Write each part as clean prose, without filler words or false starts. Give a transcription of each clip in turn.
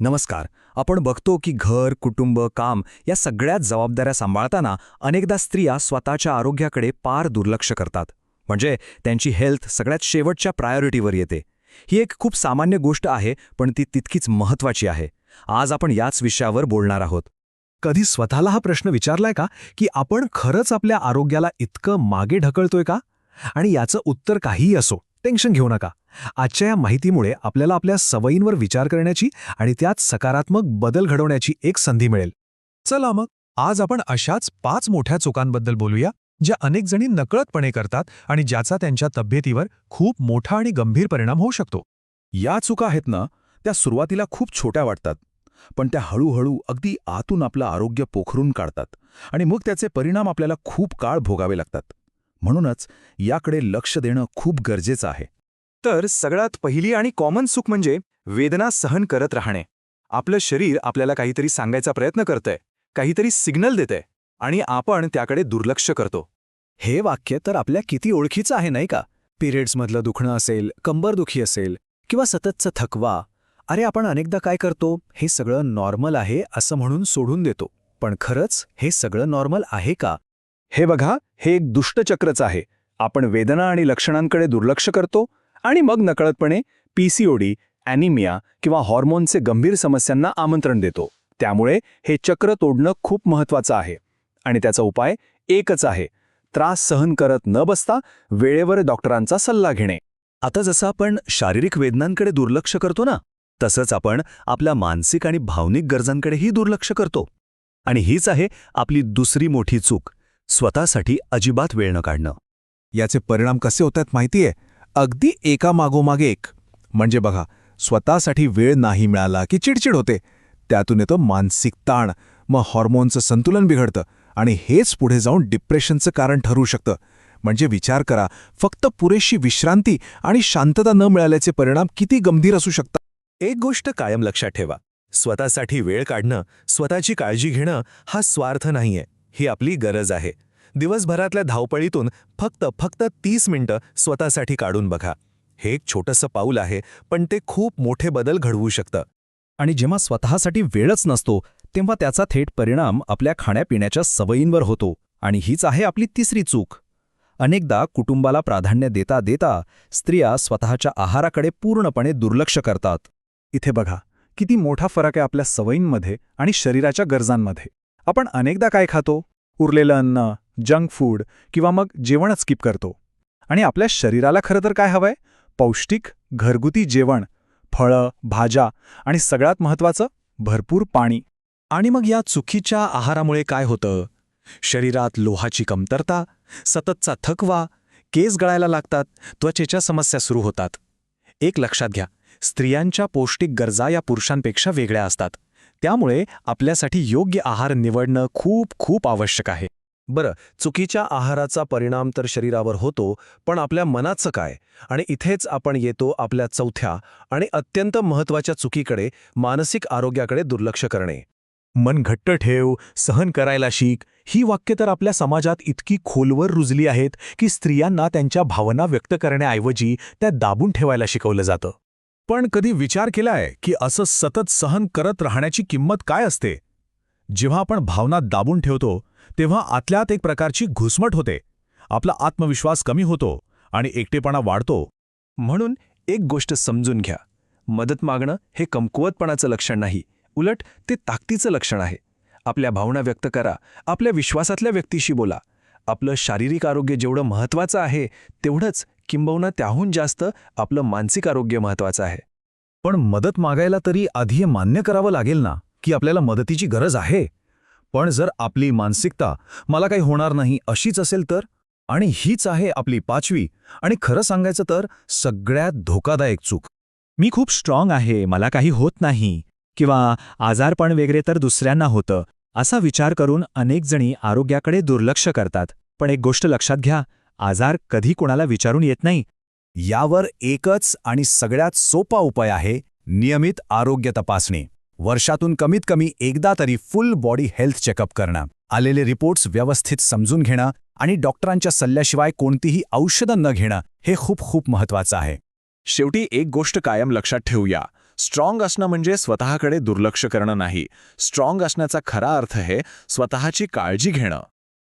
नमस्कार. आपण बघतो की घर, कुटुंब, काम या सगळ्याच जबाबदाऱ्या सांभाळताना अनेकदा स्त्रिया स्वतःच्या आरोग्याकडे पार दुर्लक्ष करतात. म्हणजे त्यांची हेल्थ सगळ्यात शेवटच्या प्रायोरिटीवर येते. ही एक खूप सामान्य गोष्ट आहे, पण ती तितकीच महत्त्वाची आहे. आज आपण याच विषयावर बोलणार आहोत. कधी स्वतःला हा प्रश्न विचारलाय का की आपण खरंच आपल्या आरोग्याला इतकं मागे ढकलतोय का? आणि याचं उत्तर काहीही असो, टेन्शन घेऊ नका. आजच्या या माहितीमुळे आपल्याला आपल्या सवयींवर विचार करण्याची आणि त्यात सकारात्मक बदल घडवण्याची एक संधी मिळेल. चला मग, आज आपण अशाच 5 मोठ्या चुकांबद्दल बोलूया, ज्या अनेक जणी नकळतपणे करतात आणि ज्याचा त्यांच्या तब्येतीवर खूप मोठा आणि गंभीर परिणाम होऊ शकतो. या चुका आहेत ना, त्या सुरुवातीला खूप छोट्या वाटतात, पण त्या हळूहळू अगदी आतून आपलं आरोग्य पोखरून काढतात आणि मग त्याचे परिणाम आपल्याला खूप काळ भोगावे लागतात. म्हणूनच याकडे लक्ष देणं खूप गरजेचं आहे. तर सगळ्यात पहिली आणि कॉमन चूक म्हणजे वेदना सहन करत राहणे. आपलं शरीर आपल्याला काहीतरी सांगायचा प्रयत्न करतंय, काहीतरी सिग्नल देतंय, आणि आपण त्याकडे दुर्लक्ष करतो. हे वाक्य तर आपल्या किती ओळखीचं आहे नाही का? पिरियड्समधलं दुखणं असेल, कंबरदुखी असेल किंवा सततचा थकवा. अरे, आपण अनेकदा काय करतो, हे सगळं नॉर्मल आहे असं म्हणून सोडून देतो. पण खरंच हे सगळं नॉर्मल आहे का? हे बघा, हे एक दुष्टचक्रच आहे. आपण वेदना आणि लक्षणांकडे दुर्लक्ष करतो आणि मग नकळतपणे पीसीओडी, ॲनिमिया किंवा हॉर्मोनचे गंभीर समस्यांना आमंत्रण देतो. त्यामुळे हे चक्र तोडणं खूप महत्त्वाचं आहे. आणि त्याचा उपाय एकच आहे: त्रास सहन करत न बसता वेळेवर डॉक्टरांचा सल्ला घेणे. आता जसं आपण शारीरिक वेदनांकडे दुर्लक्ष करतो ना, तसंच आपण आपल्या मानसिक आणि भावनिक गरजांकडेही दुर्लक्ष करतो. आणि हीच आहे आपली दुसरी मोठी चूक: स्वतःसाठी अजिबात वेळ न काढणं. याचे परिणाम कसे होतात माहितीये? अगदी एका मागोमाग एक. म्हणजे बघा, स्वतःसाठी वेळ नाही मिळाला की चिडचिड होते, त्यातून येतं मानसिक ताण, मग हॉर्मोनचं संतुलन बिघडतं आणि हेच पुढे जाऊन डिप्रेशनचं कारण ठरू शकतं. म्हणजे विचार करा, फक्त पुरेशी विश्रांती आणि शांतता न मिळाल्याचे परिणाम किती गंभीर असू शकतात. एक गोष्ट कायम लक्षात ठेवा: स्वतःसाठी वेळ काढणं, स्वतःची काळजी घेणं हा स्वार्थ नाहीये, ही आपली गरज आहे. दिवसभरातल्या धावपळीतून फक्त 30 मिनिटं स्वतःसाठी काढून बघा. हे एक छोटंसं पाऊल आहे, पण ते खूप मोठे बदल घडवू शकतं. आणि जेव्हा स्वतःसाठी वेळच नसतो, तेव्हा त्याचा थेट परिणाम आपल्या खाण्यापिण्याच्या सवयींवर होतो. आणि हीच आहे आपली तिसरी चूक. अनेकदा कुटुंबाला प्राधान्य देता देता स्त्रिया स्वतःच्या आहाराकडे पूर्णपणे दुर्लक्ष करतात. इथे बघा, किती मोठा फरक आहे आपल्या सवयींमध्ये आणि शरीराच्या गरजांमध्ये. आपण अनेकदा काय खातो? उरलेलं अन्न, जंक फूड किंवा मग जेवणच स्किप करतो. आणि आपल्या शरीराला खरं तर काय हवंय? पौष्टिक, घरगुती जेवण, फळं, भाज्या आणि सगळ्यात महत्त्वाचं, भरपूर पाणी. आणि मग या चुकीच्या आहारामुळे काय होतं? शरीरात लोहाची कमतरता, सततचा थकवा, केस गळायला लागतात, त्वचेच्या समस्या सुरू होतात. एक लक्षात घ्या, स्त्रियांच्या पौष्टिक गरजा या पुरुषांपेक्षा वेगळ्या असतात. त्यामुळे आपल्यासाठी योग्य आहार निवडणं खूप खूप आवश्यक आहे. बरं, चुकीच्या आहाराचा परिणाम तर शरीरावर होतो, पण आपल्या मनाचं काय? आणि इथेच आपण येतो आपल्या चौथ्या आणि अत्यंत महत्त्वाच्या चुकीकडे: मानसिक आरोग्याकडे दुर्लक्ष करणे. मन घट्ट ठेव, सहन करायला शिक, ही वाक्य तर आपल्या समाजात इतकी खोलवर रुजली आहेत की स्त्रियांना त्यांच्या भावना व्यक्त करण्याऐवजी त्या दाबून ठेवायला शिकवलं जातं. पण कधी विचार केलाय की असं सतत सहन करत राहण्याची किंमत काय असते? जेव्हा आपण भावना दाबून ठेवतो, तेव्हा आतल्यात एक प्रकारची घुसमट होते. आपला आत्मविश्वास कमी होतो आणि एकटेपणा वाढतो. म्हणून एक गोष्ट समजून घ्या: मदत मागणं हे कमकुवतपणाचं लक्षण नाही, उलट ते ताकदीचं लक्षण आहे. आपल्या भावना व्यक्त करा, आपल्या विश्वासातल्या व्यक्तीशी बोला. आपलं शारीरिक आरोग्य जेवढं महत्त्वाचं आहे, तेवढंच किंबहुना त्याहून जास्त आपलं मानसिक आरोग्य महत्त्वाचं आहे. पण मदत मागायला तरी आधी हे मान्य करावं लागेल ना की आपल्याला मदतीची गरज आहे. पण जर आपली मानसिकता मला काही होणार नाही अशीच असेल तर? आणि हीच आहे आपली पाचवी आणि खरं सांगायचं तर सगळ्यात धोकादायक चूक: मी खूप स्ट्रॉंग आहे, मला काही होत नाही, किंवा आजारपण वगैरे तर दुसऱ्यांना होतं, असा विचार करून अनेक जणी आरोग्याकडे दुर्लक्ष करतात. पण एक गोष्ट लक्षात घ्या, आजार कधी कोणाला विचारून येत नाही. यावर एकच आणि सगळ्यात सोपा उपाय आहे: नियमित आरोग्य तपासणी. वर्षातून कमीत कमी एकदा तरी फुल बॉडी हेल्थ चेकअप करणं, आलेले रिपोर्ट्स व्यवस्थित समजून घेणं आणि डॉक्टरांच्या सल्ल्याशिवाय कोणतीही औषधं न घेणं हे खूप खूप महत्त्वाचं आहे. शेवटी एक गोष्ट कायम लक्षात ठेवूया: स्ट्रॉंग असणं म्हणजे स्वतःकडे दुर्लक्ष करणं नाही. स्ट्रॉंग असण्याचा खरा अर्थ आहे स्वतःची काळजी घेणं.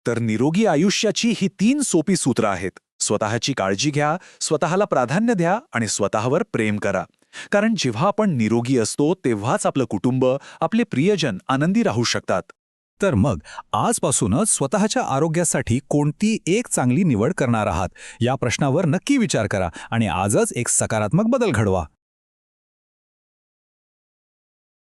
तर निरोगी आयुष्याची ही 3 सोपी सूत्र आहेत. स्वतःची काळजी घ्या, स्वतःला प्राधान्य द्या आणि स्वतःवर प्रेम करा. कारण जेव्हा आपण निरोगी असतो तेव्हाच आपलं कुटुंब, आपले प्रियजन आनंदी राहू शकतात. तर मग आजपासूनच स्वतःच्या आरोग्यासाठी कोणती एक चांगली निवड करणार आहात या प्रश्नावर नक्की विचार करा आणि आजच एक सकारात्मक बदल घडवा.